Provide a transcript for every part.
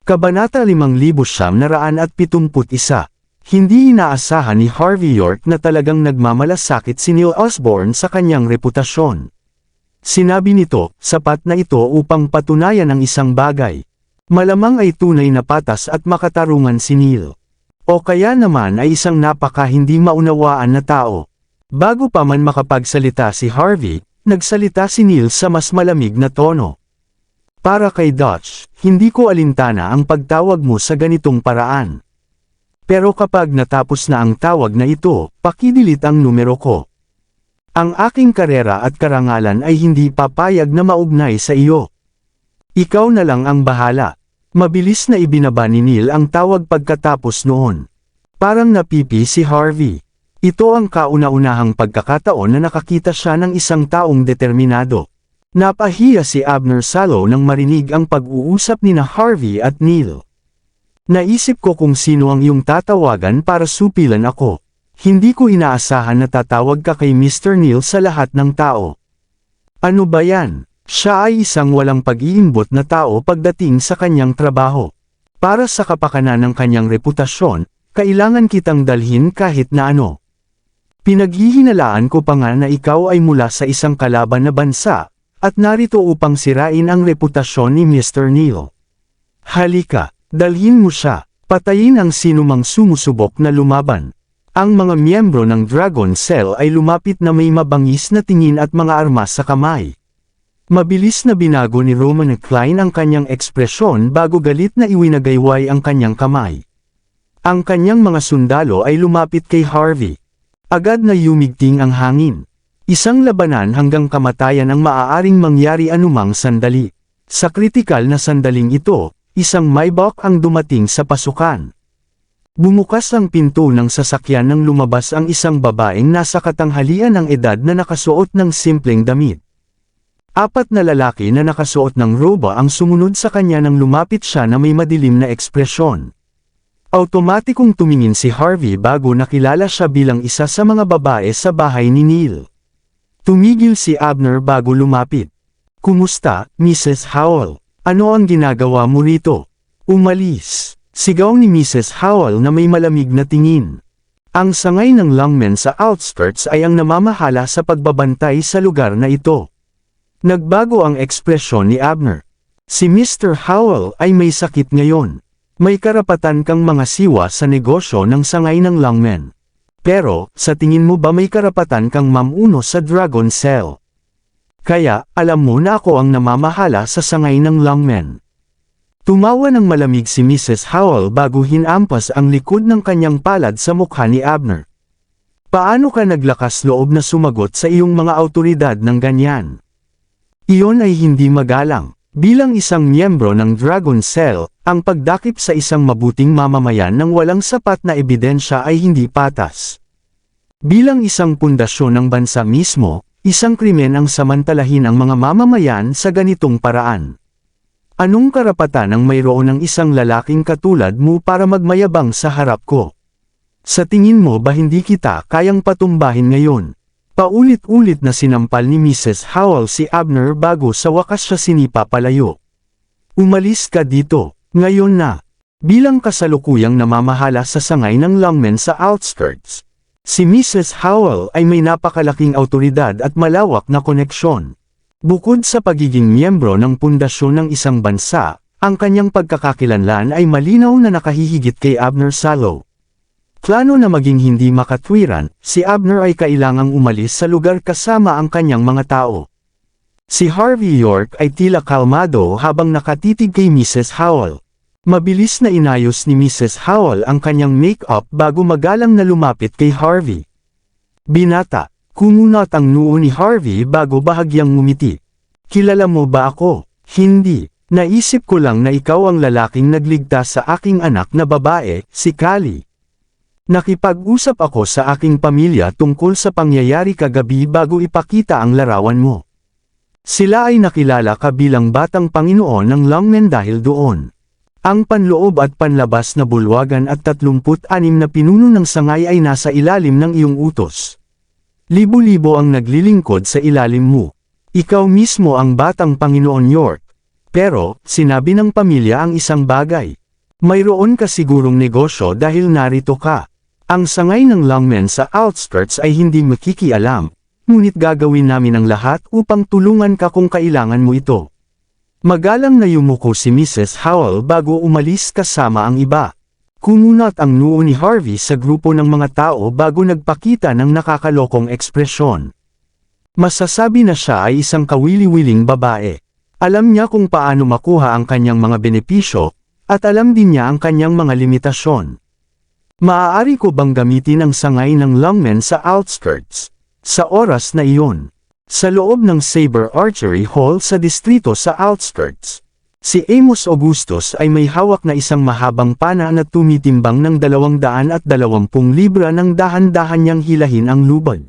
Kabanata 5971. Hindi inaasahan ni Harvey York na talagang nagmamalasakit si Neil Osborne sa kanyang reputasyon. Sinabi nito, sapat na ito upang patunayan ang isang bagay. Malamang ay tunay na patas at makatarungan si Neil. O kaya naman ay isang napaka hindi maunawaan na tao. Bago pa man makapagsalita si Harvey, nagsalita si Neil sa mas malamig na tono. Para kay Dutch, hindi ko alintana ang pagtawag mo sa ganitong paraan. Pero kapag natapos na ang tawag na ito, pakidilit ang numero ko. Ang aking karera at karangalan ay hindi papayag na maugnay sa iyo. Ikaw na lang ang bahala. Mabilis na ibinaba ni Neil ang tawag pagkatapos noon. Parang napipi si Harvey. Ito ang kauna-unahang pagkakataon na nakakita siya ng isang taong determinado. Napahiya si Abner Salo nang marinig ang pag-uusap nina Harvey at Neil. Naisip ko kung sino ang iyong tatawagan para supilan ako. Hindi ko inaasahan na tatawag ka kay Mr. Neil sa lahat ng tao. Ano ba yan? Siya ay isang walang pag-iimbot na tao pagdating sa kanyang trabaho. Para sa kapakanan ng kanyang reputasyon, kailangan kitang dalhin kahit na ano. Pinaghihinalaan ko pa nga na ikaw ay mula sa isang kalaban na bansa, at narito upang sirain ang reputasyon ni Mr. Neil. Halika, dalhin mo siya, patayin ang sinumang sumusubok na lumaban. Ang mga miyembro ng Dragon Cell ay lumapit na may mabangis na tingin at mga armas sa kamay. Mabilis na binago ni Roman Klein ang kanyang ekspresyon bago galit na iwinagayway ang kanyang kamay. Ang kanyang mga sundalo ay lumapit kay Harvey. Agad na yumigting ang hangin. Isang labanan hanggang kamatayan ang maaaring mangyari anumang sandali. Sa kritikal na sandaling ito, isang Maybach ang dumating sa pasukan. Bumukas ang pinto ng sasakyan nang lumabas ang isang babaeng nasa katanghalian ng edad na nakasuot ng simpleng damit. Apat na lalaki na nakasuot ng roba ang sumunod sa kanya nang lumapit siya na may madilim na ekspresyon. Automatikong tumingin si Harvey bago nakilala siya bilang isa sa mga babae sa bahay ni Neil. Tumigil si Abner bago lumapit. Kumusta, Mrs. Howell? Ano ang ginagawa mo rito? Umalis. Sigaw ni Mrs. Howell na may malamig na tingin. Ang sangay ng lungmen sa outskirts ay ang namamahala sa pagbabantay sa lugar na ito. Nagbago ang ekspresyon ni Abner. Si Mr. Howell ay may sakit ngayon. May karapatan kang mangasiwa sa negosyo ng sangay ng lungmen. Pero, sa tingin mo ba may karapatan kang mamuno sa Dragon Cell? Kaya, alam mo na ako ang namamahala sa sangay ng lungmen. Tumawa ng malamig si Mrs. Howell bago hinampas ang likod ng kanyang palad sa mukha ni Abner. Paano ka naglakas loob na sumagot sa iyong mga awtoridad ng ganyan? Iyon ay hindi magalang. Bilang isang miyembro ng Dragon Cell, ang pagdakip sa isang mabuting mamamayan ng walang sapat na ebidensya ay hindi patas. Bilang isang pundasyon ng bansa mismo, isang krimen ang samantalahin ang mga mamamayan sa ganitong paraan. Anong karapatan ang mayroon ng isang lalaking katulad mo para magmayabang sa harap ko? Sa tingin mo ba hindi kita kayang patumbahin ngayon? Paulit-ulit na sinampal ni Mrs. Howell si Abner bago sa wakas siya sinipa palayo. Umalis ka dito, ngayon na. Bilang kasalukuyang namamahala sa sangay ng lungmen sa outskirts, si Mrs. Howell ay may napakalaking awtoridad at malawak na koneksyon. Bukod sa pagiging miyembro ng pundasyon ng isang bansa, ang kanyang pagkakakilanlan ay malinaw na nakahihigit kay Abner Salo. Plano na maging hindi makatwiran, si Abner ay kailangang umalis sa lugar kasama ang kanyang mga tao. Si Harvey York ay tila kalmado habang nakatitig kay Mrs. Howell. Mabilis na inayos ni Mrs. Howell ang kanyang make-up bago magalang na lumapit kay Harvey. Binata, kumunat ang noo ni Harvey bago bahagyang ngumiti. Kilala mo ba ako? Hindi. Naisip ko lang na ikaw ang lalaking nagligtas sa aking anak na babae, si Callie. Nakipag-usap ako sa aking pamilya tungkol sa pangyayari kagabi bago ipakita ang larawan mo. Sila ay nakilala ka bilang batang Panginoon ng lungmen dahil doon. Ang panloob at panlabas na bulwagan at 36 na pinuno ng sangay ay nasa ilalim ng iyong utos. Libo-libo ang naglilingkod sa ilalim mo. Ikaw mismo ang batang Panginoon York. Pero, sinabi ng pamilya ang isang bagay. Mayroon ka sigurong negosyo dahil narito ka. Ang sangay ng lungmen sa outskirts ay hindi makikialam, ngunit gagawin namin ang lahat upang tulungan ka kung kailangan mo ito. Magalang na yumuko si Mrs. Howell bago umalis kasama ang iba. Kumunat ang noo ni Harvey sa grupo ng mga tao bago nagpakita ng nakakalokong ekspresyon. Masasabi na siya ay isang kawili-wiling babae. Alam niya kung paano makuha ang kanyang mga benepisyo, at alam din niya ang kanyang mga limitasyon. Maaari ko bang gamitin ang sangay ng lungmen sa outskirts? Sa oras na iyon, sa loob ng Saber Archery Hall sa distrito sa outskirts, si Amos Augustus ay may hawak na isang mahabang pana na tumitimbang ng 220 libra nang dahan-dahan niyang hilahin ang lubad.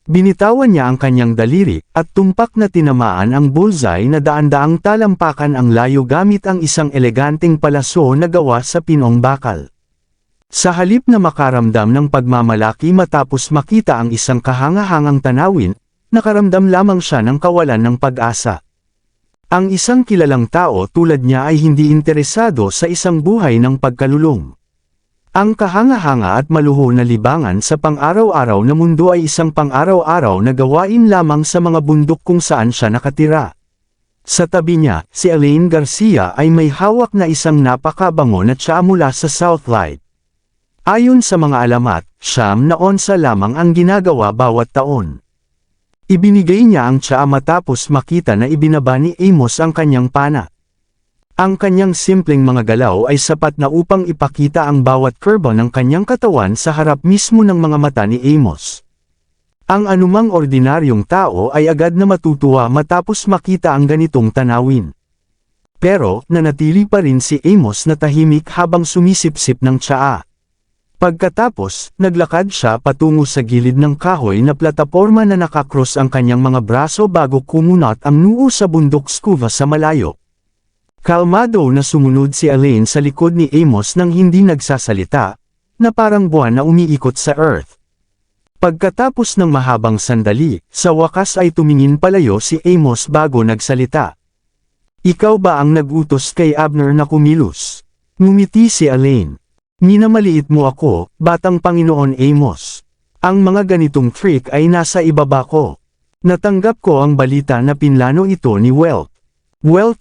Binitawan niya ang kanyang daliri, at tumpak na tinamaan ang bullseye na daan-daang talampakan ang layo gamit ang isang eleganteng palaso na gawa sa pinong bakal. Sa halip na makaramdam ng pagmamalaki matapos makita ang isang kahanga-hangang tanawin, nakaramdam lamang siya ng kawalan ng pag-asa. Ang isang kilalang tao tulad niya ay hindi interesado sa isang buhay ng pagkalulong. Ang kahanga-hanga at maluho na libangan sa pang-araw-araw na mundo ay isang pang-araw-araw na gawain lamang sa mga bundok kung saan siya nakatira. Sa tabi niya, si Elaine Garcia ay may hawak na isang napakabango na tsaa mula sa Southlight. Ayon sa mga alamat, 9 na onsa lamang ang ginagawa bawat taon. Ibinigay niya ang tsaa matapos makita na ibinaba ni Amos ang kanyang pana. Ang kanyang simpleng mga galaw ay sapat na upang ipakita ang bawat kurba ng kanyang katawan sa harap mismo ng mga mata ni Amos. Ang anumang ordinaryong tao ay agad na matutuwa matapos makita ang ganitong tanawin. Pero, nanatili pa rin si Amos na tahimik habang sumisipsip ng tsaa. Pagkatapos, naglakad siya patungo sa gilid ng kahoy na plataporma na nakakross ang kanyang mga braso bago kumunat ang noo sa bundok scuba sa malayo. Kalmado na sumunod si Elaine sa likod ni Amos nang hindi nagsasalita, na parang buwan na umiikot sa Earth. Pagkatapos ng mahabang sandali, sa wakas ay tumingin palayo si Amos bago nagsalita. Ikaw ba ang nag-utos kay Abner na kumilos? Ngumiti si Elaine. Minamaliit mo ako, batang Panginoon Amos. Ang mga ganitong trick ay nasa ibaba ko. Natanggap ko ang balita na pinlano ito ni Welt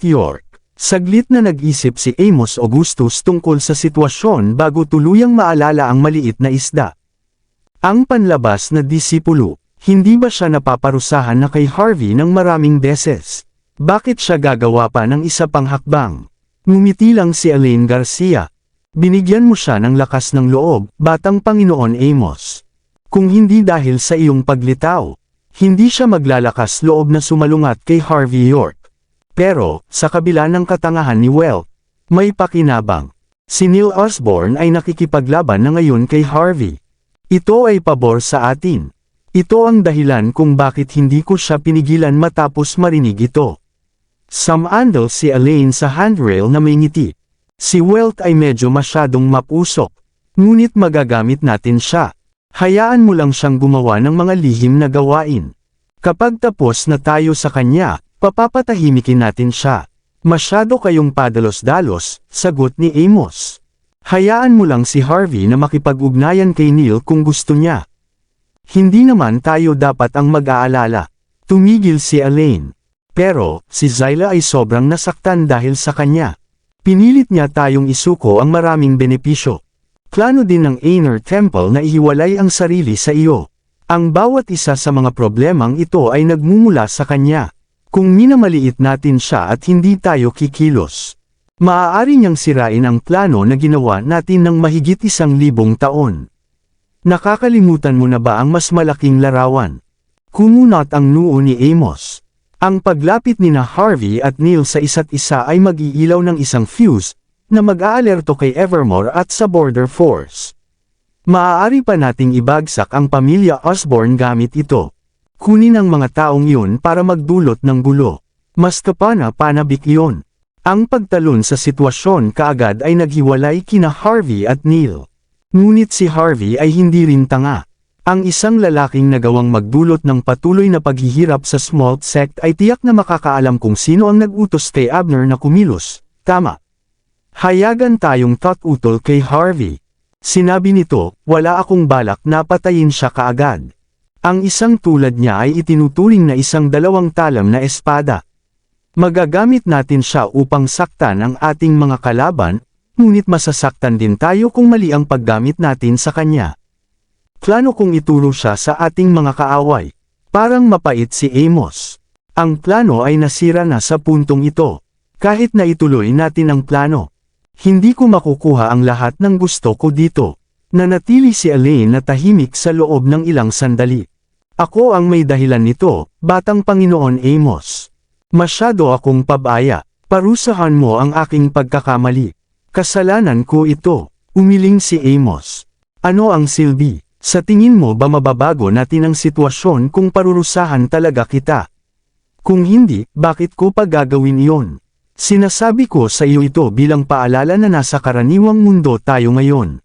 York. Saglit na nag-isip si Amos Augustus tungkol sa sitwasyon bago tuluyang maalala ang maliit na isda. Ang panlabas na disipulo, hindi ba siya napaparusahan na kay Harvey ng maraming beses? Bakit siya gagawa pa ng isa pang hakbang? Ngumiti lang si Elaine Garcia. Binigyan mo siya ng lakas ng loob, batang Panginoon Amos. Kung hindi dahil sa iyong paglitaw, hindi siya maglalakas loob na sumalungat kay Harvey York. Pero, sa kabila ng katangahan ni Welt, may pakinabang. Si Neil Osborne ay nakikipaglaban na ngayon kay Harvey. Ito ay pabor sa atin. Ito ang dahilan kung bakit hindi ko siya pinigilan matapos marinig ito. Sumandal si Elaine sa handrail na may ngiti. Si Welt ay medyo masyadong mapusok, ngunit magagamit natin siya. Hayaan mo lang siyang gumawa ng mga lihim na gawain. Kapag tapos na tayo sa kanya, papapatahimikin natin siya. Masyado kayong padalos-dalos, sagot ni Amos. Hayaan mo lang si Harvey na makipag-ugnayan kay Neil kung gusto niya. Hindi naman tayo dapat ang mag-aalala. Tumigil si Elaine. Pero, si Zyla ay sobrang nasaktan dahil sa kanya. Pinilit niya tayong isuko ang maraming benepisyo. Plano din ng Aner Temple na ihiwalay ang sarili sa iyo. Ang bawat isa sa mga problemang ito ay nagmumula sa kanya. Kung minamaliit natin siya at hindi tayo kikilos, maaari niyang sirain ang plano na ginawa natin ng mahigit 1,000 taon. Nakakalimutan mo na ba ang mas malaking larawan? Kumunat ang noo ni Amos. Ang paglapit ni Harvey at Neil sa isa't isa ay mag-iilaw ng isang fuse, na mag-aalerto kay Evermore at sa Border Force. Maaari pa nating ibagsak ang pamilya Osborne gamit ito. Kunin ang mga taong iyon para magdulot ng gulo. Mas kapana-panabik iyon. Ang pagtalon sa sitwasyon kaagad ay naghiwalay kina Harvey at Neil. Ngunit si Harvey ay hindi rin tanga. Ang isang lalaking nagawang magdulot ng patuloy na paghihirap sa Smolt sect ay tiyak na makakaalam kung sino ang nag-utos kay Abner na kumilos, tama. Hayagan tayong tututol kay Harvey. Sinabi nito, wala akong balak na patayin siya kaagad. Ang isang tulad niya ay itinuturing na isang 2 talam na espada. Magagamit natin siya upang saktan ang ating mga kalaban, ngunit masasaktan din tayo kung mali ang paggamit natin sa kanya. Plano kong ituro siya sa ating mga kaaway. Parang mapait si Amos. Ang plano ay nasira na sa puntong ito. Kahit na ituloy natin ang plano, hindi ko makukuha ang lahat ng gusto ko dito. Nanatili si Elaine na tahimik sa loob ng ilang sandali. Ako ang may dahilan nito, Batang Panginoon Amos. Masyado akong pabaya. Parusahan mo ang aking pagkakamali. Kasalanan ko ito. Umiling si Amos. Ano ang silbi? Sa tingin mo ba mababago natin ang sitwasyon kung parurusahan talaga kita? Kung hindi, bakit ko pa gagawin iyon? Sinasabi ko sa iyo ito bilang paalala na nasa karaniwang mundo tayo ngayon.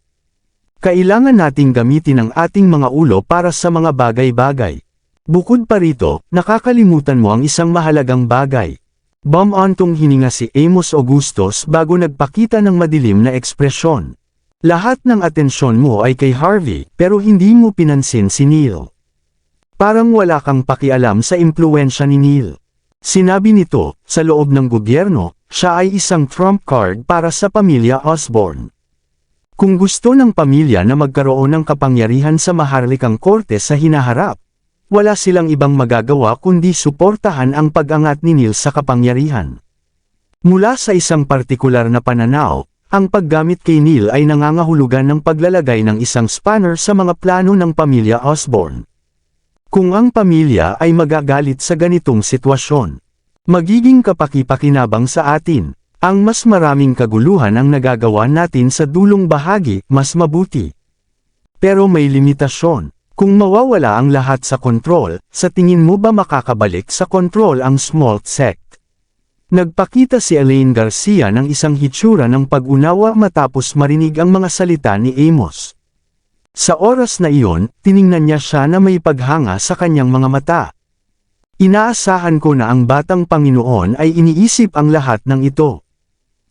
Kailangan nating gamitin ang ating mga ulo para sa mga bagay-bagay. Bukod pa rito, nakakalimutan mo ang isang mahalagang bagay. Bumantong hininga si Amos Augustus bago nagpakita ng madilim na ekspresyon. Lahat ng atensyon mo ay kay Harvey, pero hindi mo pinansin si Neil. Parang wala kang pakialam sa impluwensya ni Neil. Sinabi nito, sa loob ng gobyerno, siya ay isang trump card para sa pamilya Osborne. Kung gusto ng pamilya na magkaroon ng kapangyarihan sa maharlikang korte sa hinaharap, wala silang ibang magagawa kundi suportahan ang pag-angat ni Neil sa kapangyarihan. Mula sa isang partikular na pananaw, ang paggamit kay Neil ay nangangahulugan ng paglalagay ng isang spanner sa mga plano ng pamilya Osborne. Kung ang pamilya ay magagalit sa ganitong sitwasyon, magiging kapaki-pakinabang sa atin. Ang mas maraming kaguluhan ang nagagawa natin sa dulong bahagi, mas mabuti. Pero may limitasyon. Kung mawawala ang lahat sa kontrol, sa tingin mo ba makakabalik sa kontrol ang Smolt sect? Nagpakita si Elaine Garcia ng isang hitsura ng pag-unawa matapos marinig ang mga salita ni Amos. Sa oras na iyon, tiningnan niya siya na may paghanga sa kanyang mga mata. Inaasahan ko na ang Batang Panginoon ay iniisip ang lahat ng ito.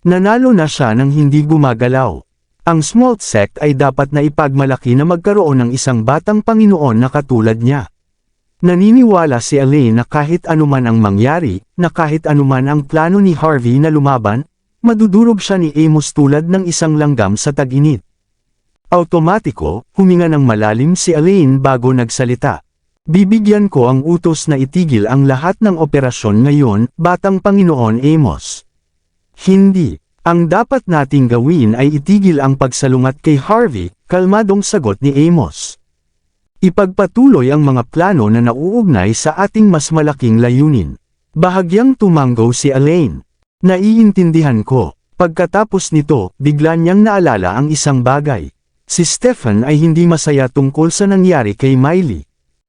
Nanalo na siya ng hindi gumagalaw. Ang Smolt sect ay dapat na ipagmalaki na magkaroon ng isang Batang Panginoon na katulad niya. Naniniwala si Elaine na kahit anuman ang mangyari, na kahit anuman ang plano ni Harvey na lumaban, madudurog siya ni Amos tulad ng isang langgam sa tag-init. Automatiko, huminga ng malalim si Elaine bago nagsalita. Bibigyan ko ang utos na itigil ang lahat ng operasyon ngayon, Batang Panginoon Amos. Hindi. Ang dapat nating gawin ay itigil ang pagsalungat kay Harvey, kalmadong sagot ni Amos. Ipagpatuloy ang mga plano na nauugnay sa ating mas malaking layunin. Bahagyang tumanggo si Elaine. Naiintindihan ko. Pagkatapos nito, bigla niyang naalala ang isang bagay. Si Stephen ay hindi masaya tungkol sa nangyari kay Miley.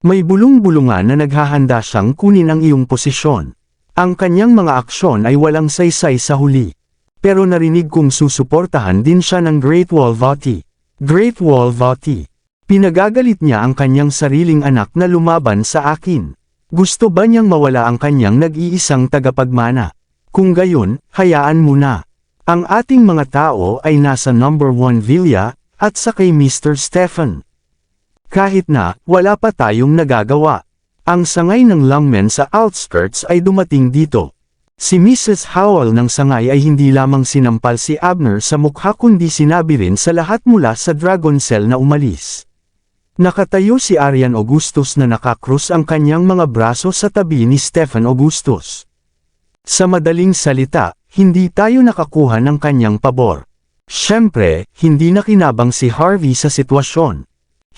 May bulong-bulungan na naghahanda siyang kunin ang iyong posisyon. Ang kanyang mga aksyon ay walang saysay sa huli. Pero narinig kong susuportahan din siya ng Great Wall Vati. Great Wall Vati. Pinagagalit niya ang kanyang sariling anak na lumaban sa akin. Gusto ba niyang mawala ang kanyang nag-iisang tagapagmana? Kung gayon, hayaan mo na. Ang ating mga tao ay nasa number 1 Villa, at sa kay Mr. Stephen. Kahit na, wala pa tayong nagagawa. Ang sangay ng lungmen sa outskirts ay dumating dito. Si Mrs. Howell ng sangay ay hindi lamang sinampal si Abner sa mukha kundi sinabi rin sa lahat mula sa Dragon Cell na umalis. Nakatayo si Arian Augustus na nakakrus ang kanyang mga braso sa tabi ni Stephen Augustus. Sa madaling salita, hindi tayo nakakuha ng kanyang pabor. Siyempre, hindi nakinabang si Harvey sa sitwasyon.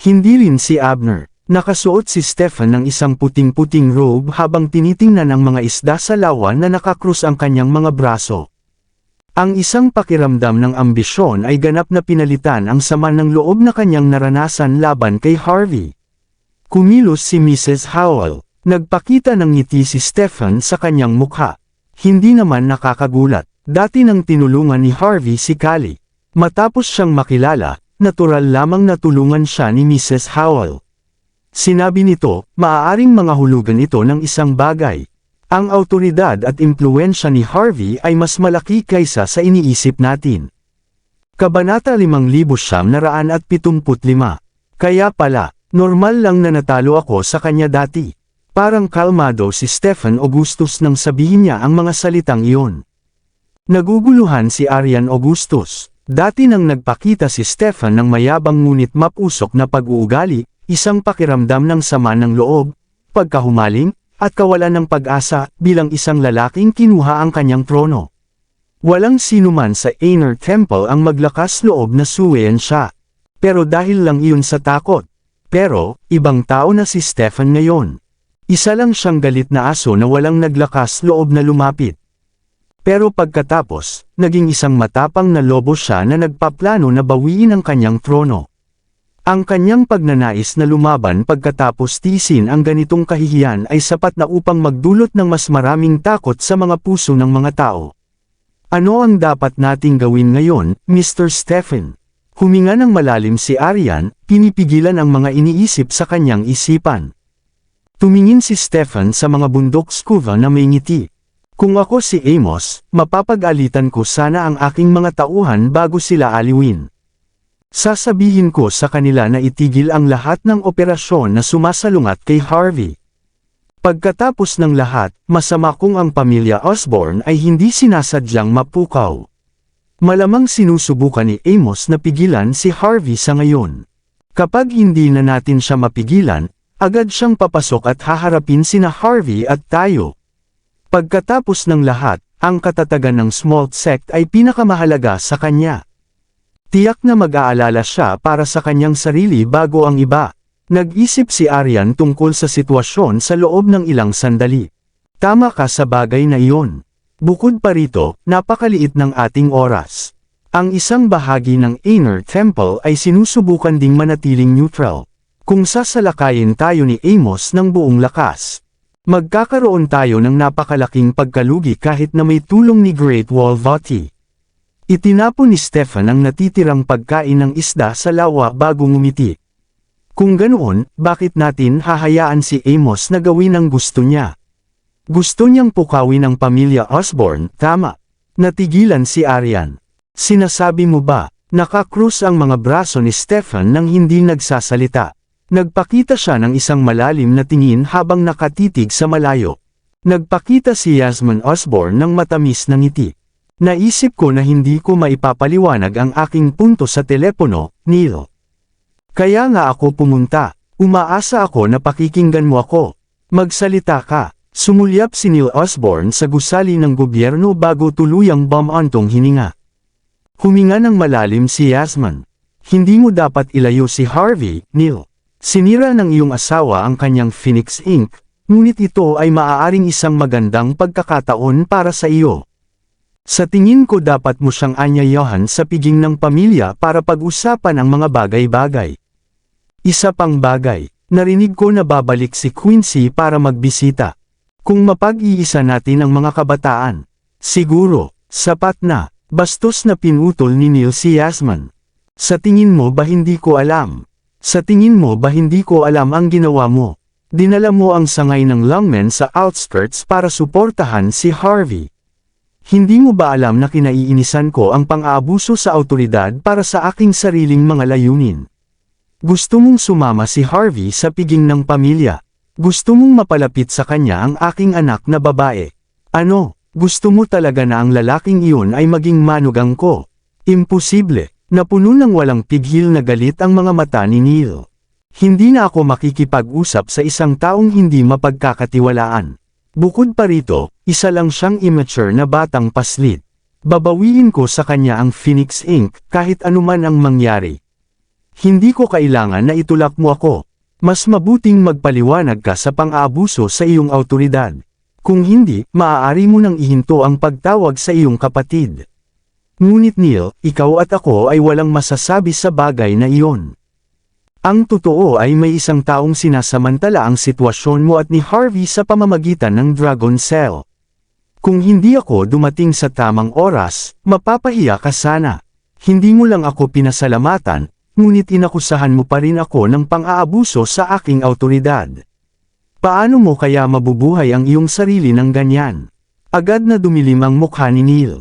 Hindi rin si Abner. Nakasuot si Stephen ng isang puting-puting robe habang tinitingnan ang mga isda sa lawan na nakakrus ang kanyang mga braso. Ang isang pakiramdam ng ambisyon ay ganap na pinalitan ang sama ng loob na kanyang naranasan laban kay Harvey. Kumilos si Mrs. Howell. Nagpakita ng ngiti si Stephen sa kanyang mukha. Hindi naman nakakagulat. Dati nang tinulungan ni Harvey si Callie. Matapos siyang makilala, natural lamang na tulungan siya ni Mrs. Howell. Sinabi nito, maaaring mangahulugan ito ng isang bagay. Ang awtoridad at impluwensya ni Harvey ay mas malaki kaysa sa iniisip natin. Kabanata 5975. Kaya pala, normal lang na natalo ako sa kanya dati. Parang kalmado si Stephen Augustus nang sabihin niya ang mga salitang iyon. Naguguluhan si Arian Augustus. Dati nang nagpakita si Stephen ng mayabang ngunit mapusok na pag-uugali, isang pakiramdam ng sama ng loob, pagkahumaling, at kawalan ng pag-asa bilang isang lalaking kinuha ang kanyang trono. Walang sinuman sa Inner Temple ang maglakas loob na suwayan siya. Pero dahil lang iyon sa takot. Pero, ibang tao na si Stephen ngayon. Isa lang siyang galit na aso na walang naglakas loob na lumapit. Pero pagkatapos, naging isang matapang na lobo siya na nagpaplano na bawiin ang kanyang trono. Ang kanyang pagnanais na lumaban pagkatapos tiisin ang ganitong kahihiyan ay sapat na upang magdulot ng mas maraming takot sa mga puso ng mga tao. Ano ang dapat nating gawin ngayon, Mr. Stephen? Huminga ng malalim si Arian, pinipigilan ang mga iniisip sa kanyang isipan. Tumingin si Stephen sa mga bundok scuba na may ngiti. Kung ako si Amos, mapapag-alitan ko sana ang aking mga tauhan bago sila aliwin. Sasabihin ko sa kanila na itigil ang lahat ng operasyon na sumasalungat kay Harvey. Pagkatapos ng lahat, masama kung ang pamilya Osborn ay hindi sinasadyang mapukaw. Malamang sinusubukan ni Amos na pigilan si Harvey sa ngayon. Kapag hindi na natin siya mapigilan, agad siyang papasok at haharapin sina Harvey at tayo. Pagkatapos ng lahat, ang katatagan ng Smolt Sect ay pinakamahalaga sa kanya. Tiyak na mag-aalala siya para sa kanyang sarili bago ang iba. Nag-isip si Arian tungkol sa sitwasyon sa loob ng ilang sandali. Tama ka sa bagay na iyon. Bukod pa rito, napakaliit ng ating oras. Ang isang bahagi ng Inner Temple ay sinusubukan ding manatiling neutral. Kung sasalakayin tayo ni Amos ng buong lakas, magkakaroon tayo ng napakalaking pagkalugi kahit na may tulong ni Great Wall Vati. Itinapon ni Stephen ang natitirang pagkain ng isda sa lawa bago ngumiti. Kung ganoon, bakit natin hahayaan si Amos na gawin ang gusto niya? Gusto niyang pukawin ang pamilya Osborn, tama. Natigilan si Arian. Sinasabi mo ba, nakakrus ang mga braso ni Stephen nang hindi nagsasalita. Nagpakita siya ng isang malalim na tingin habang nakatitig sa malayo. Nagpakita si Yasmin Osborn ng matamis na ngiti. Naisip ko na hindi ko maipapaliwanag ang aking punto sa telepono, Neil. Kaya nga ako pumunta. Umaasa ako na pakikinggan mo ako. Magsalita ka. Sumulyap si Neil Osborn sa gusali ng gobyerno bago tuluyang bumantong hininga. Huminga ng malalim si Yasmin. Hindi mo dapat ilayo si Harvey, Neil. Sinira ng iyong asawa ang kanyang Phoenix Inc., ngunit ito ay maaaring isang magandang pagkakataon para sa iyo. Sa tingin ko dapat mo siyang anyayahan sa piging ng pamilya para pag-usapan ang mga bagay-bagay. Isa pang bagay, narinig ko na babalik si Quincy para magbisita. Kung mapag-iisa natin ang mga kabataan, siguro, sapat na, bastos na pinutol ni Neil si Yasmin. Sa tingin mo ba hindi ko alam? Sa tingin mo ba hindi ko alam ang ginawa mo? Dinala mo ang sangay ng lungmen sa outskirts para suportahan si Harvey. Hindi mo ba alam na kinaiinisan ko ang pang-aabuso sa awtoridad para sa aking sariling mga layunin? Gusto mong sumama si Harvey sa piging ng pamilya. Gusto mong mapalapit sa kanya ang aking anak na babae. Ano, gusto mo talaga na ang lalaking iyon ay maging manugang ko? Imposible. Napuno ng walang pigil na galit ang mga mata ni Neil. Hindi na ako makikipag-usap sa isang taong hindi mapagkakatiwalaan. Bukod pa rito, isa lang siyang immature na batang paslit. Babawiin ko sa kanya ang Phoenix Inc. kahit anuman ang mangyari. Hindi ko kailangan na itulak mo ako. Mas mabuting magpaliwanag ka sa pang-aabuso sa iyong awtoridad. Kung hindi, maaari mo nang ihinto ang pagtawag sa iyong kapatid. Ngunit Neil, ikaw at ako ay walang masasabi sa bagay na iyon. Ang totoo ay may isang taong sinasamantala ang sitwasyon mo at ni Harvey sa pamamagitan ng Dragon Cell. Kung hindi ako dumating sa tamang oras, mapapahiya ka sana. Hindi mo lang ako pinasalamatan, ngunit inakusahan mo pa rin ako ng pang-aabuso sa aking awtoridad. Paano mo kaya mabubuhay ang iyong sarili ng ganyan? Agad na dumilim ang mukha ni Neil.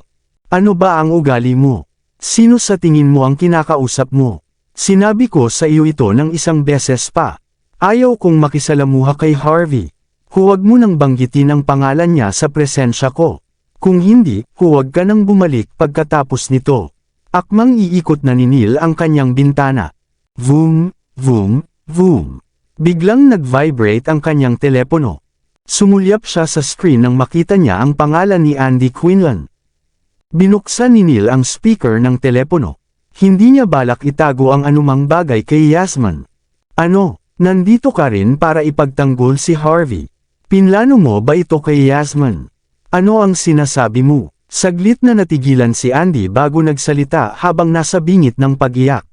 Ano ba ang ugali mo? Sino sa tingin mo ang kinakausap mo? Sinabi ko sa iyo ito ng isang beses pa. Ayaw kong makisalamuha kay Harvey. Huwag mo nang banggitin ang pangalan niya sa presensya ko. Kung hindi, huwag ka nang bumalik pagkatapos nito. Akmang iikot na ni Neil ang kanyang bintana. Vroom, vroom, vroom. Biglang nag-vibrate ang kanyang telepono. Sumulyap siya sa screen nang makita niya ang pangalan ni Andy Quinlan. Binuksan ni Neil ang speaker ng telepono. Hindi niya balak itago ang anumang bagay kay Yasmin. Ano, nandito ka rin para ipagtanggol si Harvey? Pinlano mo ba ito kay Yasmin? Ano ang sinasabi mo? Saglit na natigilan si Andy bago nagsalita habang nasa bingit ng pag-iyak.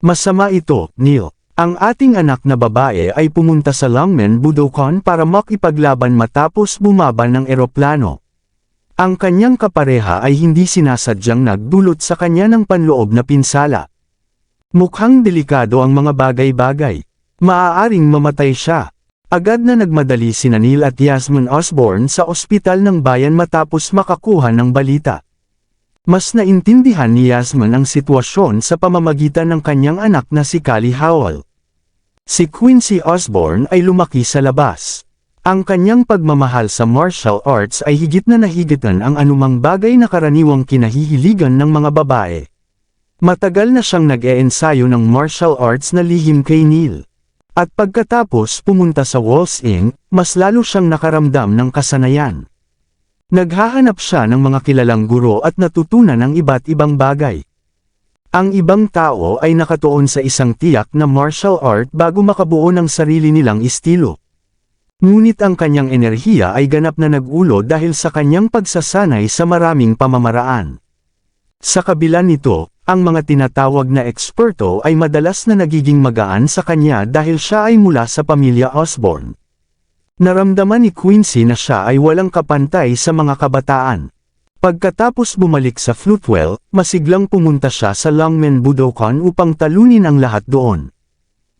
Masama ito, Neil. Ang ating anak na babae ay pumunta sa Longmen Budokan para makipaglaban matapos bumaba ng eroplano. Ang kanyang kapareha ay hindi sinasadyang nagdulot sa kanya ng panloob na pinsala. Mukhang delikado ang mga bagay-bagay. Maaaring mamatay siya. Agad na nagmadali sina Neil at Yasmin Osborne sa ospital ng bayan matapos makakuha ng balita. Mas naintindihan ni Yasmin ang sitwasyon sa pamamagitan ng kanyang anak na si Callie Howell. Si Quincy Osborne ay lumaki sa labas. Ang kanyang pagmamahal sa martial arts ay higit na nahigitan ang anumang bagay na karaniwang kinahihiligan ng mga babae. Matagal na siyang nag-eensayo ng martial arts na lihim kay Neil. At pagkatapos pumunta sa Walls Inc., mas lalo siyang nakaramdam ng kasanayan. Naghahanap siya ng mga kilalang guro at natutunan ng iba't ibang bagay. Ang ibang tao ay nakatuon sa isang tiyak na martial art bago makabuo ng sarili nilang estilo. Ngunit ang kanyang enerhiya ay ganap na nag-ulo dahil sa kanyang pagsasanay sa maraming pamamaraan. Sa kabila nito, ang mga tinatawag na eksperto ay madalas na nagiging magaan sa kanya dahil siya ay mula sa pamilya Osborne. Naramdaman ni Quincy na siya ay walang kapantay sa mga kabataan. Pagkatapos bumalik sa Floatwell, masiglang pumunta siya sa Longmen Budokan upang talunin ang lahat doon.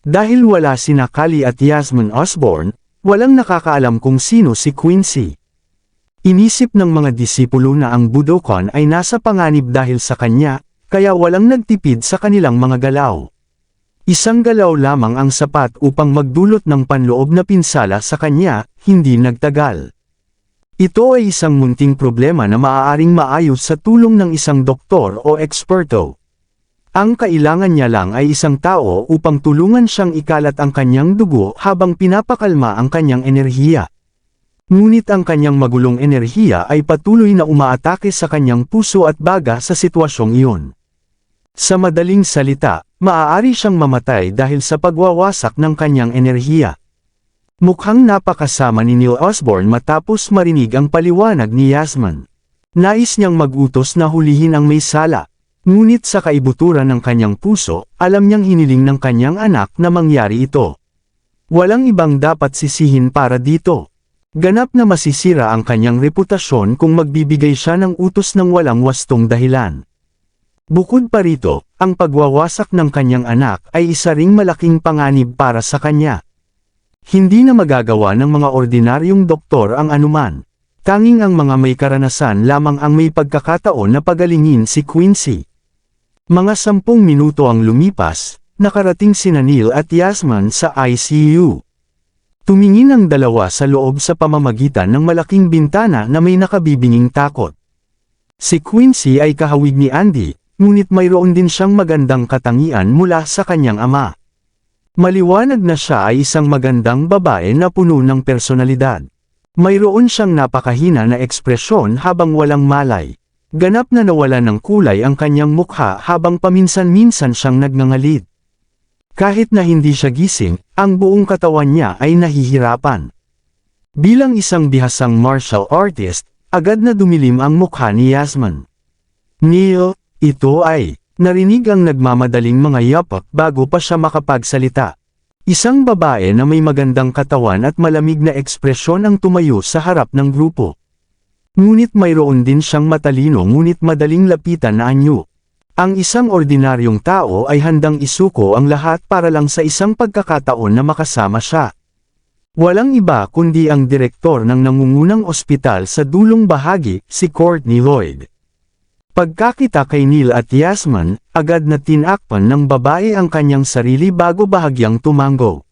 Dahil wala sina Callie at Yasmin Osborne, walang nakakaalam kung sino si Quincy. Inisip ng mga disipulo na ang Budokan ay nasa panganib dahil sa kanya, kaya walang nagtipid sa kanilang mga galaw. Isang galaw lamang ang sapat upang magdulot ng panloob na pinsala sa kanya, hindi nagtagal. Ito ay isang munting problema na maaaring maayos sa tulong ng isang doktor o eksperto. Ang kailangan niya lang ay isang tao upang tulungan siyang ikalat ang kanyang dugo habang pinapakalma ang kanyang enerhiya. Ngunit ang kanyang magulong enerhiya ay patuloy na umaatake sa kanyang puso at baga sa sitwasyong iyon. Sa madaling salita, maaari siyang mamatay dahil sa pagwawasak ng kanyang enerhiya. Mukhang napakasama ni Neil Osborne matapos marinig ang paliwanag ni Yasmin. Nais niyang mag-utos na hulihin ang may sala. Ngunit sa kaibuturan ng kanyang puso, alam niyang hiniling ng kanyang anak na mangyari ito. Walang ibang dapat sisihin para dito. Ganap na masisira ang kanyang reputasyon kung magbibigay siya ng utos ng walang wastong dahilan. Bukod pa rito, ang pagwawasak ng kanyang anak ay isa ring malaking panganib para sa kanya. Hindi na magagawa ng mga ordinaryong doktor ang anuman. Tanging ang mga may karanasan lamang ang may pagkakataon na pagalingin si Quincy. Mga 10 minuto ang lumipas, nakarating sina Neil at Yasmin sa ICU. Tumingin ang dalawa sa loob sa pamamagitan ng malaking bintana na may nakabibinging takot. Si Quincy ay kahawig ni Andy, ngunit mayroon din siyang magandang katangian mula sa kanyang ama. Maliwanag na siya ay isang magandang babae na puno ng personalidad. Mayroon siyang napakahina na ekspresyon habang walang malay. Ganap na nawala ng kulay ang kanyang mukha habang paminsan-minsan siyang nagngangalit. Kahit na hindi siya gising, ang buong katawan niya ay nahihirapan. Bilang isang bihasang martial artist, agad na dumilim ang mukha ni Yasmin. Neil, ito ay... Narinig ang nagmamadaling mga yapak bago pa siya makapagsalita. Isang babae na may magandang katawan at malamig na ekspresyon ang tumayo sa harap ng grupo. Ngunit mayroon din siyang matalino ngunit madaling lapitan na anyo. Ang isang ordinaryong tao ay handang isuko ang lahat para lang sa isang pagkakataon na makasama siya. Walang iba kundi ang direktor ng nangungunang ospital sa dulong bahagi, si Courtney Lloyd. Pagkakita kay Neil at Yasmin, agad na tinakpan ng babae ang kanyang sarili bago bahagyang tumango.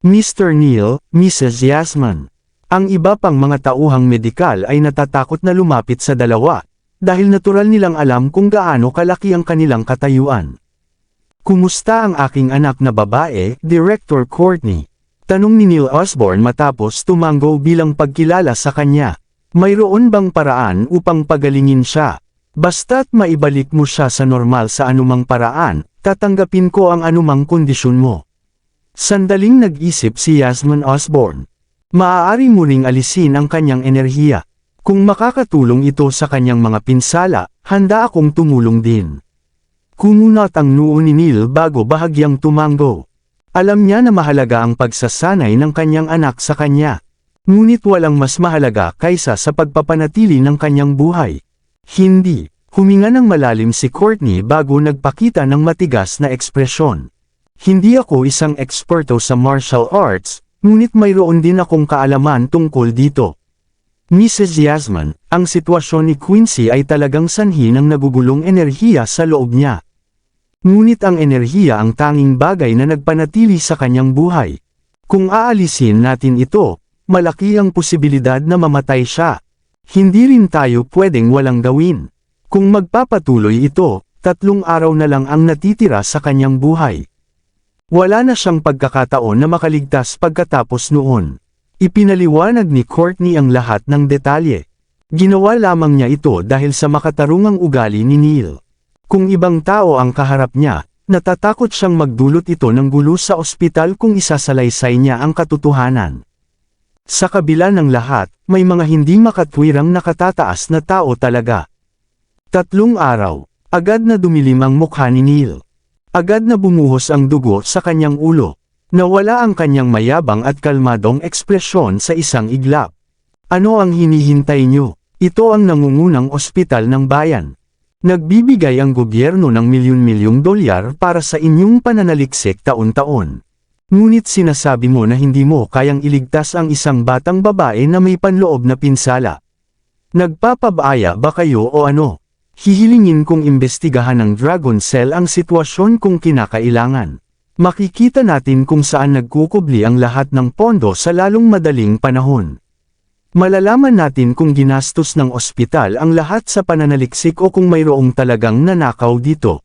Mr. Neil, Mrs. Yasmin. Ang iba pang mga tauhang medikal ay natatakot na lumapit sa dalawa, dahil natural nilang alam kung gaano kalaki ang kanilang katayuan. Kumusta ang aking anak na babae, Director Courtney? Tanong ni Neil Osborne matapos tumango bilang pagkilala sa kanya. Mayroon bang paraan upang pagalingin siya? Basta't maibalik mo siya sa normal sa anumang paraan, tatanggapin ko ang anumang kondisyon mo. Sandaling nag-isip si Yasmin Osborne. Maaari mo ring alisin ang kanyang enerhiya. Kung makakatulong ito sa kanyang mga pinsala, handa akong tumulong din. Kumunat ang noo ni Neil bago bahagyang tumango. Alam niya na mahalaga ang pagsasanay ng kanyang anak sa kanya. Ngunit walang mas mahalaga kaysa sa pagpapanatili ng kanyang buhay. Hindi. Huminga ng malalim si Courtney bago nagpakita ng matigas na ekspresyon. Hindi ako isang eksperto sa martial arts, ngunit mayroon din akong kaalaman tungkol dito. Mrs. Yasmin, ang sitwasyon ni Quincy ay talagang sanhi ng nagugulong enerhiya sa loob niya. Ngunit ang enerhiya ang tanging bagay na nagpanatili sa kanyang buhay. Kung aalisin natin ito, malaki ang posibilidad na mamatay siya. Hindi rin tayo pwedeng walang gawin. Kung magpapatuloy ito, 3 araw na lang ang natitira sa kanyang buhay. Wala na siyang pagkakataon na makaligtas pagkatapos noon. Ipinaliwanag ni Courtney ang lahat ng detalye. Ginawa lamang niya ito dahil sa makatarungang ugali ni Neil. Kung ibang tao ang kaharap niya, natatakot siyang magdulot ito ng gulo sa ospital kung isasalaysay niya ang katotohanan. Sa kabila ng lahat, may mga hindi makatwirang nakatataas na tao talaga. 3 araw, agad na dumilim ang mukha ni Neil. Agad na bumuhos ang dugo sa kanyang ulo. Nawala ang kanyang mayabang at kalmadong ekspresyon sa isang iglap. Ano ang hinihintay niyo? Ito ang nangungunang ospital ng bayan. Nagbibigay ang gobyerno ng milyon-milyong dolyar para sa inyong pananaliksik taon-taon. Ngunit sinasabi mo na hindi mo kayang iligtas ang isang batang babae na may panloob na pinsala. Nagpapabaya ba kayo o ano? Hihilingin kong imbestigahan ng Dragon Cell ang sitwasyon kung kinakailangan. Makikita natin kung saan nagkukubli ang lahat ng pondo sa lalong madaling panahon. Malalaman natin kung ginastos ng ospital ang lahat sa pananaliksik o kung mayroong talagang nanakaw dito.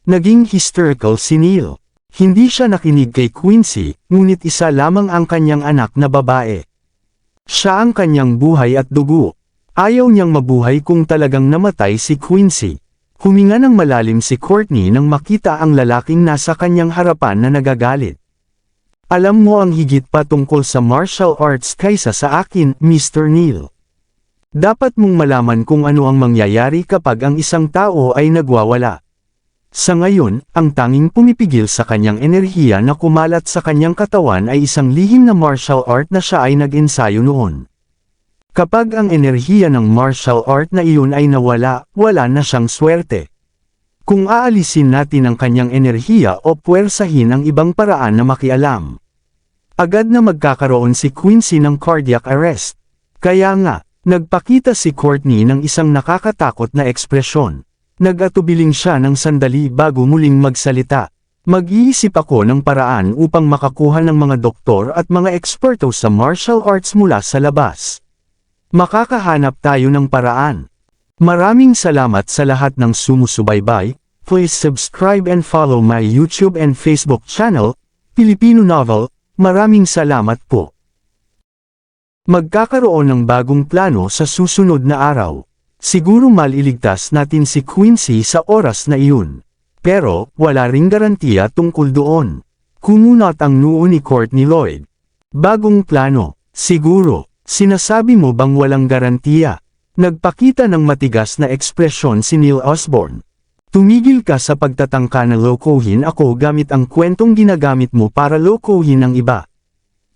Naging hysterical si Neil. Hindi siya nakinig kay Quincy, ngunit isa lamang ang kanyang anak na babae. Siya ang kanyang buhay at dugo. Ayaw niyang mabuhay kung talagang namatay si Quincy. Huminga ng malalim si Courtney nang makita ang lalaking nasa kanyang harapan na nagagalit. Alam mo ang higit pa tungkol sa martial arts kaysa sa akin, Mr. Neil. Dapat mong malaman kung ano ang mangyayari kapag ang isang tao ay nagwawala. Sa ngayon, ang tanging pumipigil sa kanyang enerhiya na kumalat sa kanyang katawan ay isang lihim na martial art na siya ay nag-ensayo noon. Kapag ang enerhiya ng martial art na iyon ay nawala, wala na siyang swerte. Kung aalisin natin ang kanyang enerhiya o puwersahin ang ibang paraan na makialam, agad na magkakaroon si Quincy ng cardiac arrest. Kaya nga, nagpakita si Courtney ng isang nakakatakot na ekspresyon. Nag-atubiling siya ng sandali bago muling magsalita. Mag-iisip ako ng paraan upang makakuha ng mga doktor at mga eksperto sa martial arts mula sa labas. Makakahanap tayo ng paraan. Maraming salamat sa lahat ng sumusubaybay. Please subscribe and follow my YouTube and Facebook channel, Filipino Novel. Maraming salamat po. Magkakaroon ng bagong plano sa susunod na araw. Siguro maliligtas natin si Quincy sa oras na iyon. Pero, wala ring garantiya tungkol doon. Kumunat ang noo ni Courtney Lloyd. Bagong plano, siguro. Sinasabi mo bang walang garantiya? Nagpakita ng matigas na ekspresyon si Neil Osborne. Tumigil ka sa pagtatangka na lokohin ako gamit ang kwentong ginagamit mo para lokohin ang iba.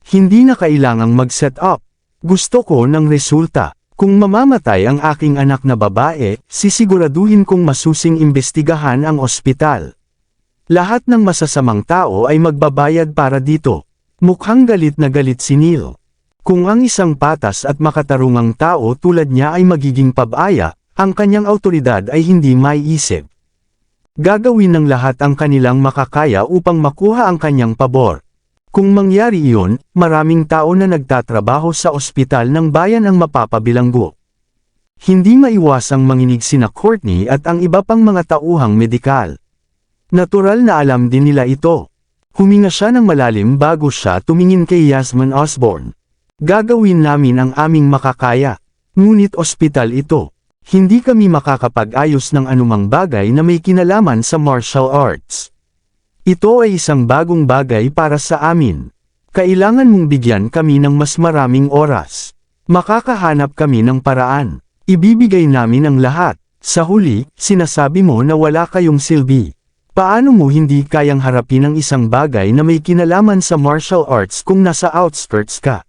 Hindi na kailangang mag-set up. Gusto ko ng resulta. Kung mamamatay ang aking anak na babae, sisiguraduhin kong masusing imbestigahan ang ospital. Lahat ng masasamang tao ay magbabayad para dito. Mukhang galit na galit si Neil. Kung ang isang patas at makatarungang tao tulad niya ay magiging pabaya, ang kanyang awtoridad ay hindi maiisip. Gagawin ng lahat ang kanilang makakaya upang makuha ang kanyang pabor. Kung mangyari iyon, maraming tao na nagtatrabaho sa ospital ng bayan ang mapapabilanggo. Hindi maiwasang manginig sina Courtney at ang iba pang mga tauhang medikal. Natural na alam din nila ito. Huminga siya ng malalim bago siya tumingin kay Yasmin Osborne. Gagawin namin ang aming makakaya. Ngunit ospital ito. Hindi kami makakapag-ayos ng anumang bagay na may kinalaman sa martial arts. Ito ay isang bagong bagay para sa amin. Kailangan mong bigyan kami ng mas maraming oras. Makakahanap kami ng paraan. Ibibigay namin ang lahat. Sa huli, sinasabi mo na wala kayong silbi. Paano mo hindi kayang harapin ang isang bagay na may kinalaman sa martial arts kung nasa outskirts ka?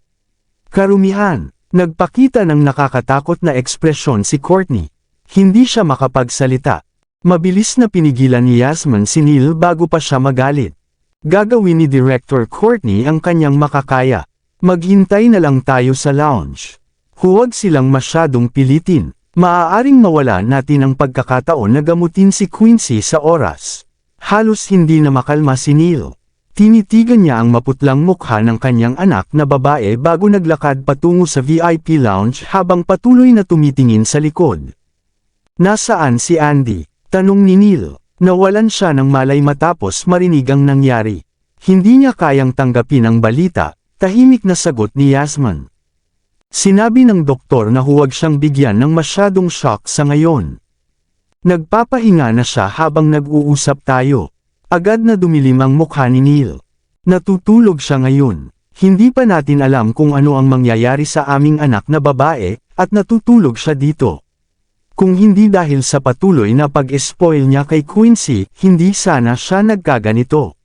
Karumihan, nagpakita ng nakakatakot na ekspresyon si Courtney. Hindi siya makapagsalita. Mabilis na pinigilan ni Yasmin si Neil bago pa siya magalit. Gagawin ni Director Courtney ang kanyang makakaya. Maghintay na lang tayo sa lounge. Huwag silang masyadong pilitin. Maaaring mawala natin ang pagkakataon na gamutin si Quincy sa oras. Halos hindi na makalma si Neil. Tinitigan niya ang maputlang mukha ng kanyang anak na babae bago naglakad patungo sa VIP lounge habang patuloy na tumitingin sa likod. Nasaan si Andy? Tanong ni Neil. Nawalan siya ng malay matapos marinig ang nangyari. Hindi niya kayang tanggapin ang balita, tahimik na sagot ni Yasmin. Sinabi ng doktor na huwag siyang bigyan ng masyadong shock sa ngayon. Nagpapahinga na siya habang nag-uusap tayo. Agad na dumilim ang mukha ni Neil. Natutulog siya ngayon. Hindi pa natin alam kung ano ang mangyayari sa aming anak na babae, at natutulog siya dito. Kung hindi dahil sa patuloy na pag-spoil niya kay Quincy, hindi sana siya nagkaganito.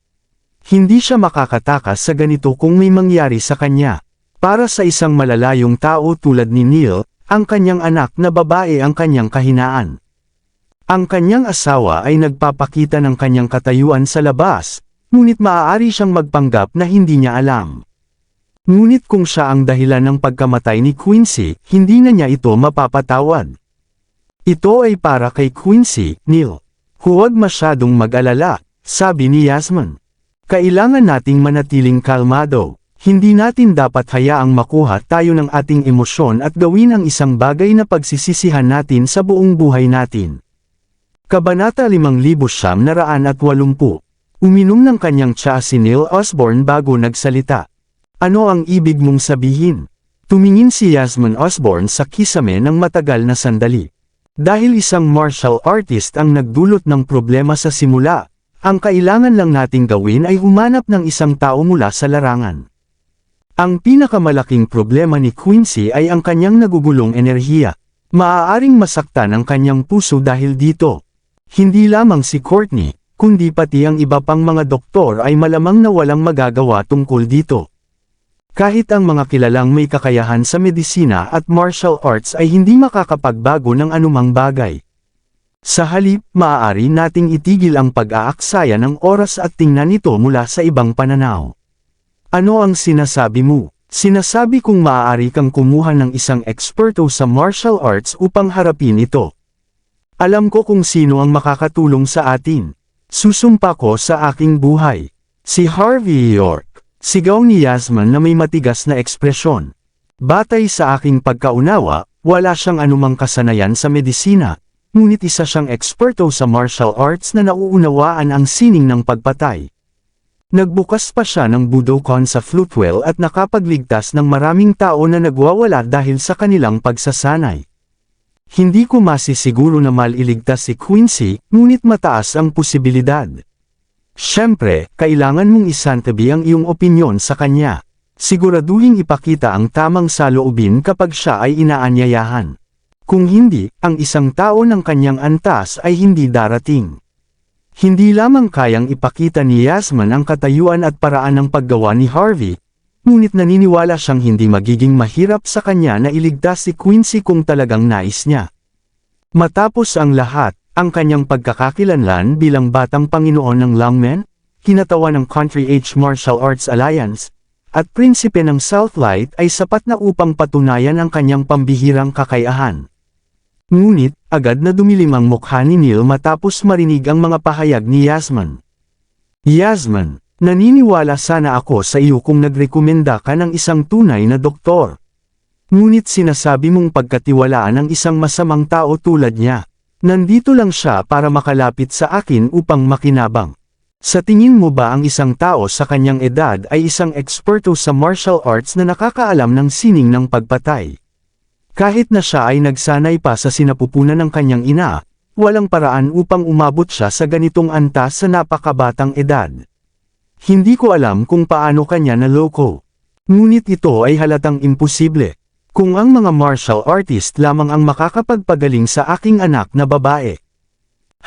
Hindi siya makakatakas sa ganito kung may mangyari sa kanya. Para sa isang malalayong tao tulad ni Neil, ang kanyang anak na babae ang kanyang kahinaan. Ang kanyang asawa ay nagpapakita ng kanyang katayuan sa labas, ngunit maaari siyang magpanggap na hindi niya alam. Ngunit kung siya ang dahilan ng pagkamatay ni Quincy, hindi na niya ito mapapatawad. Ito ay para kay Quincy, Neil. Huwag masyadong mag-alala, sabi ni Yasmin. Kailangan nating manatiling kalmado. Hindi natin dapat hayaang makuha tayo ng ating emosyon at gawin ang isang bagay na pagsisisihan natin sa buong buhay natin. Kabanata 5980. Uminom ng kanyang tsaa si Neil Osborne bago nagsalita. Ano ang ibig mong sabihin? Tumingin si Yasmin Osborne sa kisame ng matagal na sandali. Dahil isang martial artist ang nagdulot ng problema sa simula, ang kailangan lang nating gawin ay humanap ng isang tao mula sa larangan. Ang pinakamalaking problema ni Quincy ay ang kanyang nagugulong enerhiya. Maaaring masaktan ang kanyang puso dahil dito. Hindi lamang si Courtney, kundi pati ang iba pang mga doktor ay malamang na walang magagawa tungkol dito. Kahit ang mga kilalang may kakayahan sa medisina at martial arts ay hindi makakapagbago ng anumang bagay. Sa halip, maaari nating itigil ang pag-aaksaya ng oras at tingnan ito mula sa ibang pananaw. Ano ang sinasabi mo? Sinasabi kong maaari kang kumuha ng isang eksperto sa martial arts upang harapin ito. Alam ko kung sino ang makakatulong sa atin. Susumpa ko sa aking buhay. Si Harvey York. Sigaw ni Yasmin na may matigas na ekspresyon. Batay sa aking pagkaunawa, wala siyang anumang kasanayan sa medisina, ngunit isa siyang eksperto sa martial arts na nauunawaan ang sining ng pagpatay. Nagbukas pa siya ng Budokan sa Floatwell at nakapagligtas ng maraming tao na nagwawala dahil sa kanilang pagsasanay. Hindi ko masisiguro na maliligtas si Quincy, ngunit mataas ang posibilidad. Siyempre, kailangan mong isantabi ang iyong opinyon sa kanya. Siguraduhin ipakita ang tamang saloobin kapag siya ay inaanyayahan. Kung hindi, ang isang tao ng kanyang antas ay hindi darating. Hindi lamang kayang ipakita ni Yasmin ang katayuan at paraan ng paggawa ni Harvey, Ngunit naniniwala siyang hindi magiging mahirap sa kanya na iligtas si Quincy kung talagang nais niya. Matapos ang lahat, ang kanyang pagkakakilanlan bilang batang Panginoon ng Longmen, kinatawan ng Country Age Martial Arts Alliance, at prinsipe ng Southlight ay sapat na upang patunayan ang kanyang pambihirang kakayahan. Ngunit, agad na dumilim ang mukha ni Neil matapos marinig ang mga pahayag ni Yasmin. Yasmin, naniniwala sana ako sa iyo kung nagrekomenda ka ng isang tunay na doktor. Ngunit sinasabi mong pagkatiwalaan ang isang masamang tao tulad niya. Nandito lang siya para makalapit sa akin upang makinabang. Sa tingin mo ba ang isang tao sa kanyang edad ay isang eksperto sa martial arts na nakakaalam ng sining ng pagpatay? Kahit na siya ay nagsanay pa sa sinapupunan ng kanyang ina, walang paraan upang umabot siya sa ganitong antas sa napakabatang edad. Hindi ko alam kung paano kanya naloko. Ngunit ito ay halatang imposible. Kung ang mga martial artist lamang ang makakapagpagaling sa aking anak na babae.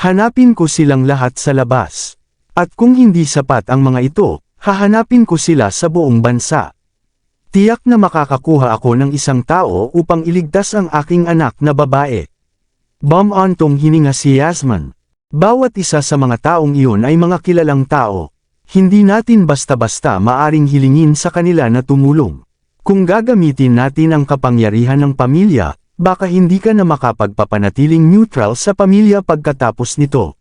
Hanapin ko silang lahat sa labas. At kung hindi sapat ang mga ito, hahanapin ko sila sa buong bansa. Tiyak na makakakuha ako ng isang tao upang iligtas ang aking anak na babae. Bumantong hininga si Yasmin. Bawat isa sa mga taong iyon ay mga kilalang tao. Hindi natin basta-basta maaring hilingin sa kanila na tumulong. Kung gagamitin natin ang kapangyarihan ng pamilya, baka hindi ka na makapagpapanatiling neutral sa pamilya pagkatapos nito.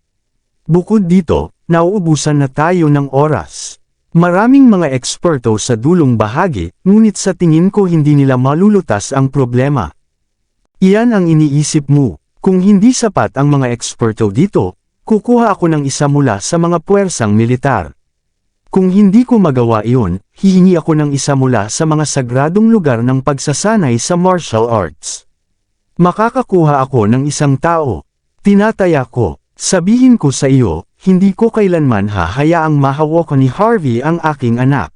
Bukod dito, nauubusan na tayo ng oras. Maraming mga eksperto sa dulong bahagi, ngunit sa tingin ko hindi nila malulutas ang problema. Iyan ang iniisip mo. Kung hindi sapat ang mga eksperto dito, kukuha ako ng isa mula sa mga puwersang militar. Kung hindi ko magawa iyon, hihingi ako ng isa mula sa mga sagradong lugar ng pagsasanay sa martial arts. Makakakuha ako ng isang tao. Tinataya ko, sabihin ko sa iyo, hindi ko kailanman hahayaang mahawakan ni Harvey ang aking anak.